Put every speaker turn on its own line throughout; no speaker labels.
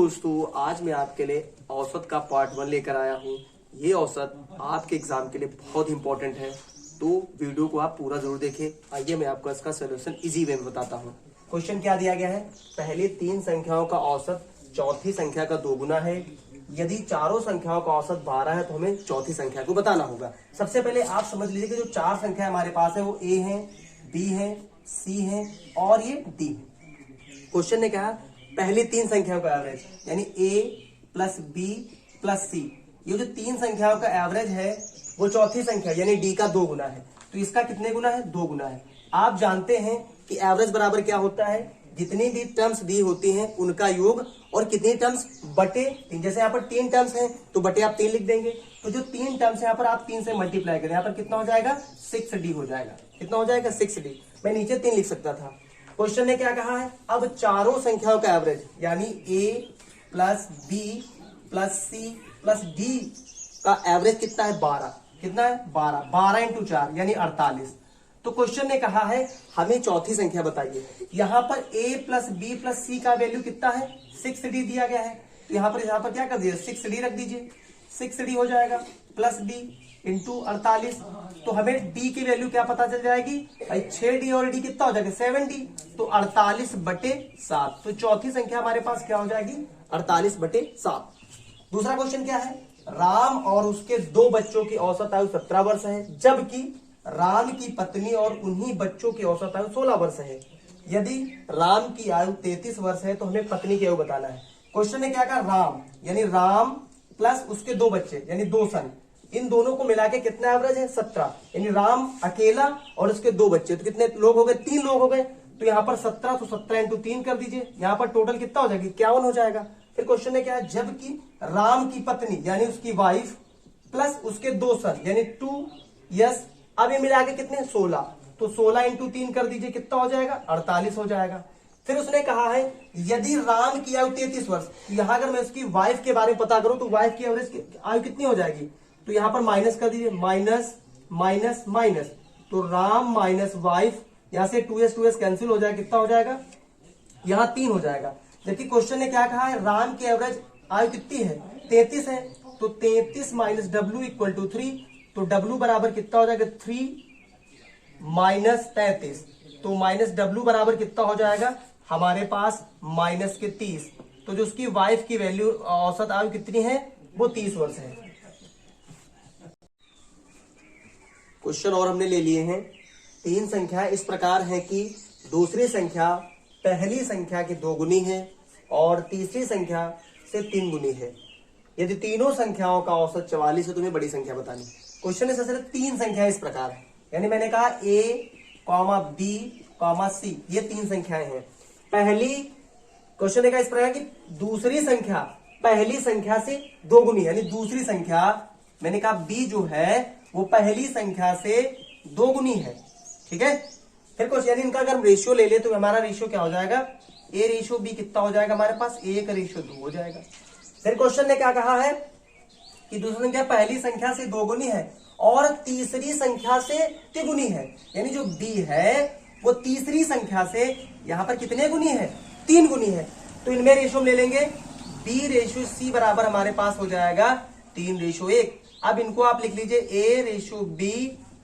दोस्तों, आज मैं आपके लिए औसत का पार्ट 1 लेकर आया हूँ। ये औसत आपके एग्जाम के लिए बहुत इंपॉर्टेंट है, तो वीडियो को आप पूरा जरूर देखें। आइए मैं आपको इसका सोल्यूशन इजी वे में बताता हूँ। क्वेश्चन क्या दिया गया है, पहली 3 संख्याओं का औसत चौथी संख्या का 2 गुना है। यदि चारों संख्याओं का औसत 12 है तो हमें चौथी संख्या को बताना होगा। सबसे पहले आप समझ लीजिए कि जो 4 संख्या हमारे पास है वो ए है, बी है, सी है और ये डी है। क्वेश्चन ने कहा पहली 3 संख्याओं का एवरेज, यानी ए प्लस बी प्लस सी, ये जो 3 संख्याओं का एवरेज है वो चौथी संख्या यानी डी का 2 गुना है। तो इसका कितने गुना है? 2 गुना है। आप जानते हैं कि एवरेज बराबर क्या होता है, जितनी भी टर्म्स दी होती हैं उनका योग और कितनी टर्म्स बटे 3। जैसे यहाँ पर 3 टर्म्स हैं तो बटे आप 3 लिख देंगे। तो जो 3 टर्म्स है यहाँ पर आप 3 से मल्टीप्लाई करें, यहाँ पर कितना हो जाएगा? 6d हो जाएगा। कितना हो जाएगा? 6d। मैं नीचे 3 लिख सकता था। क्वेश्चन ने क्या कहा है, अब चारों संख्याओं का एवरेज यानी A plus B plus C plus D का एवरेज कितना है? 12। कितना है? 12। 12 इंटू 4 यानी 48। तो क्वेश्चन ने कहा है हमें चौथी संख्या बताइए। यहां पर a प्लस बी प्लस सी का वैल्यू कितना है? 6d दिया गया है। तो यहां पर क्या कर दीजिए? 6d रख दीजिए। 6d हो जाएगा प्लस d इंटू 48। तो हमें d की वैल्यू क्या पता चल जाएगी भाई? 6d और d कितना हो जाएगा? 7d। तो 48 बटे 7। तो चौथी संख्या हमारे पास क्या हो जाएगी? 48 बटे 7। दूसरा क्वेश्चन क्या है, राम और उसके 2 बच्चों की औसत आयु 17 वर्ष है, जबकि राम की पत्नी और उन्हीं बच्चों की औसत आयु 16 वर्ष है। यदि राम की आयु 33 वर्ष है तो हमें पत्नी की आयु बताना है। क्वेश्चन ने क्या कहा, राम यानी राम प्लस उसके 2 बच्चे यानी 2 सन, इन दोनों को मिला के कितना एवरेज है? 17। यानी राम अकेला और उसके 2 बच्चे, तो कितने लोग हो गए? 3 लोग हो गए। तो यहाँ पर 17, तो 17 इंटू 3 कर दीजिए। यहाँ पर टोटल कितना हो जाएगी? 51 हो जाएगा। फिर क्वेश्चन ने क्या है, जबकि राम की पत्नी यानी उसकी वाइफ प्लस उसके 2 सन यानी 2 यस, अब ये मिला के कितने? 16। तो 16 इंटू 3 कर दीजिए, कितना हो जाएगा? 48 हो जाएगा। फिर उसने कहा है यदि राम की आयु 33 वर्ष, यहां अगर मैं उसकी वाइफ के बारे में पता करूं तो वाइफ की एवरेज आयु कितनी हो जाएगी? तो यहां पर माइनस कर दीजिए, माइनस माइनस माइनस, तो राम माइनस वाइफ, यहां से 2s कैंसिल हो जाएगा। कितना हो जाएगा? यहां 3 हो जाएगा। जबकि क्वेश्चन ने क्या कहा है, राम की एवरेज आयु कितनी है? 33 है। तो 33 माइनस डब्ल्यू इक्वल टू 3। तो W बराबर कितना हो जाएगा? 3 माइनस 33। तो माइनस डब्ल्यू बराबर कितना हो जाएगा हमारे पास? माइनस के 30। तो जो उसकी वाइफ की वैल्यू औसत आयु कितनी है? वो 30 वर्ष है। क्वेश्चन और हमने ले लिए हैं। 3 संख्या इस प्रकार है कि दूसरी संख्या पहली संख्या की 2 गुनी है और तीसरी संख्या से 3 गुनी है। यदि तीनों संख्याओं का औसत 44 है तो तुम्हें बड़ी संख्या बतानी। क्वेश्चन में सबसे 3 संख्याएं इस प्रकार है, यानी मैंने कहा a, b, c, ये 3 संख्याएं हैं। पहली क्वेश्चन ने कहा इस प्रकार कि दूसरी संख्या पहली संख्या से 2 गुनी, यानी दूसरी संख्या मैंने कहा b जो है वो पहली संख्या से 2 गुनी है। ठीक है। फिर क्वेश्चन यानी इनका अगर हम रेशियो ले ले तो हमारा रेशियो क्या हो जाएगा? a रेशियो b कितना हो जाएगा हमारे पास? a का रेशियो 2 हो जाएगा। फिर क्वेश्चन ने क्या कहा है कि दूसरी संख्या पहली संख्या से 2 गुनी है और तीसरी संख्या से तिगुनी है, यानी जो b है वो तीसरी संख्या से यहां पर कितने गुनी है? 3 गुनी है। तो इनमें रेशियो ले लेंगे, b रेशियो c बराबर हमारे पास हो जाएगा 3 रेशियो 1। अब इनको आप लिख लीजिए, a ratio b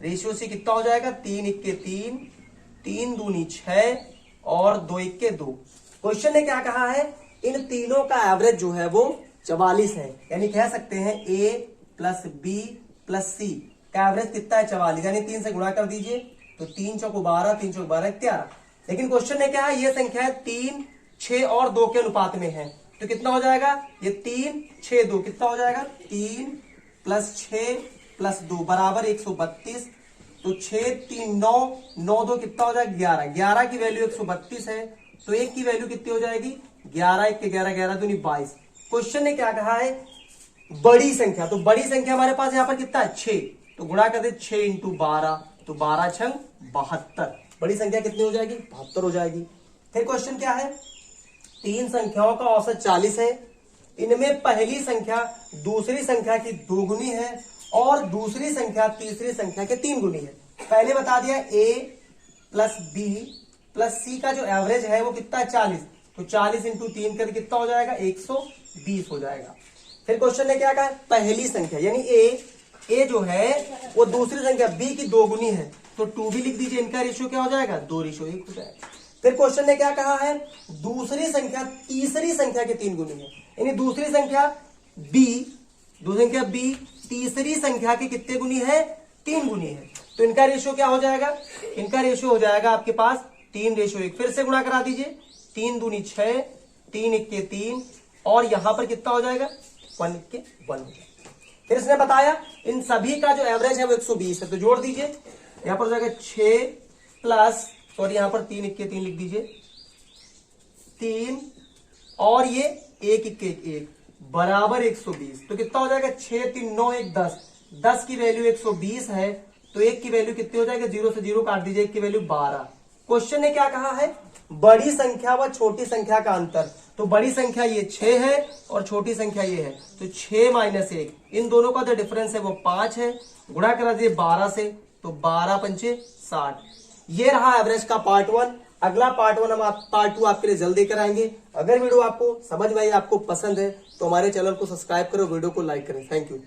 ratio c कितना हो जाएगा? 3 1 3, 3 दूनी 6 और 2 1 2। क्वेश्चन ने क्या कहा है, इन तीनों का एवरेज जो है वो 44 है। यानी कह सकते हैं a प्लस बी प्लस सी का एवरेज कितना है? 44। यानी 3 से गुणा कर दीजिए, तो 3 चौक 12, 3 चौक 12 11। लेकिन क्वेश्चन ने क्या है, ये संख्या 3 6 और 2 के अनुपात में है। तो कितना हो जाएगा? ये 3 6 2 कितना हो जाएगा? 3 प्लस 6 प्लस 2 बराबर 132। तो 6 3 9 9 2 कितना हो जाएगा? 11। 11 की वैल्यू 132 है, तो 1 की वैल्यू कितनी हो जाएगी? 11 1 11 11 दूनी 22। क्वेश्चन ने क्या कहा है, बड़ी संख्या। तो बड़ी संख्या हमारे पास यहां पर कितना है? 6। तो गुणा कर दे 6 इंटू 12, तो 12 छंग 72। बड़ी संख्या कितनी हो जाएगी? 72 हो जाएगी। फिर क्वेश्चन क्या है, 3 संख्याओं का औसत 40 है। इनमें पहली संख्या दूसरी संख्या की 2 गुनी है और दूसरी संख्या तीसरी संख्या के 3 गुनी है। पहले बता दिया a प्लस बी प्लस सी का जो एवरेज है वो कितना है? 40। तो 40 इंटू 3 कर कितना हो जाएगा 120 हो जाएगा। फिर क्वेश्चन ने क्या कहा, पहली संख्या यानी ए जो है वो दूसरी संख्या बी की 2 गुनी है, तो 2 भी लिख दीजिए, इनका रेशियो क्या हो जाएगा 2:1 हो जाएगा। फिर क्वेश्चन ने क्या कहा है, दूसरी संख्या तीसरी संख्या के 3 गुनी है, यानी दूसरी संख्या बी तीसरी संख्या के कितने गुनी है 3 गुनी है, तो इनका रेशियो क्या हो जाएगा, इनका रेशियो हो जाएगा आपके पास 3:1। फिर से गुणा करा दीजिए, 3 दूनी 6, 3 इक्के 3, और यहां पर कितना हो जाएगा 1 इक्के 1 हो जाएगा। फिर इसने बताया इन सभी का जो एवरेज है वो 120 है, तो जोड़ दीजिए, यहां पर हो जाएगा 6 प्लस, और यहां पर 3 इक्के 3 लिख दीजिए 3, और ये 1 इक्के 1 बराबर 120, तो कितना हो जाएगा 6 3 9 1 10, 10 की वैल्यू 120 है, तो 1 की वैल्यू कितनी हो जाएगा, 0 से 0 काट दीजिए, 1 की वैल्यू 12। क्वेश्चन ने क्या कहा है, बड़ी संख्या व छोटी संख्या का अंतर, तो बड़ी संख्या ये 6 है और छोटी संख्या ये है, तो 6 - 1, इन दोनों का जो डिफरेंस है वो 5 है, गुणा करा दिए 12 से, तो 12 पंचे 60। ये रहा एवरेज का पार्ट 1। अगला पार्ट 1 हम पार्ट 2 आपके लिए जल्द लेकर आएंगे। अगर वीडियो आपको समझ में आई, आपको पसंद है, तो हमारे चैनल को सब्सक्राइब करो, वीडियो को लाइक करें। Thank you.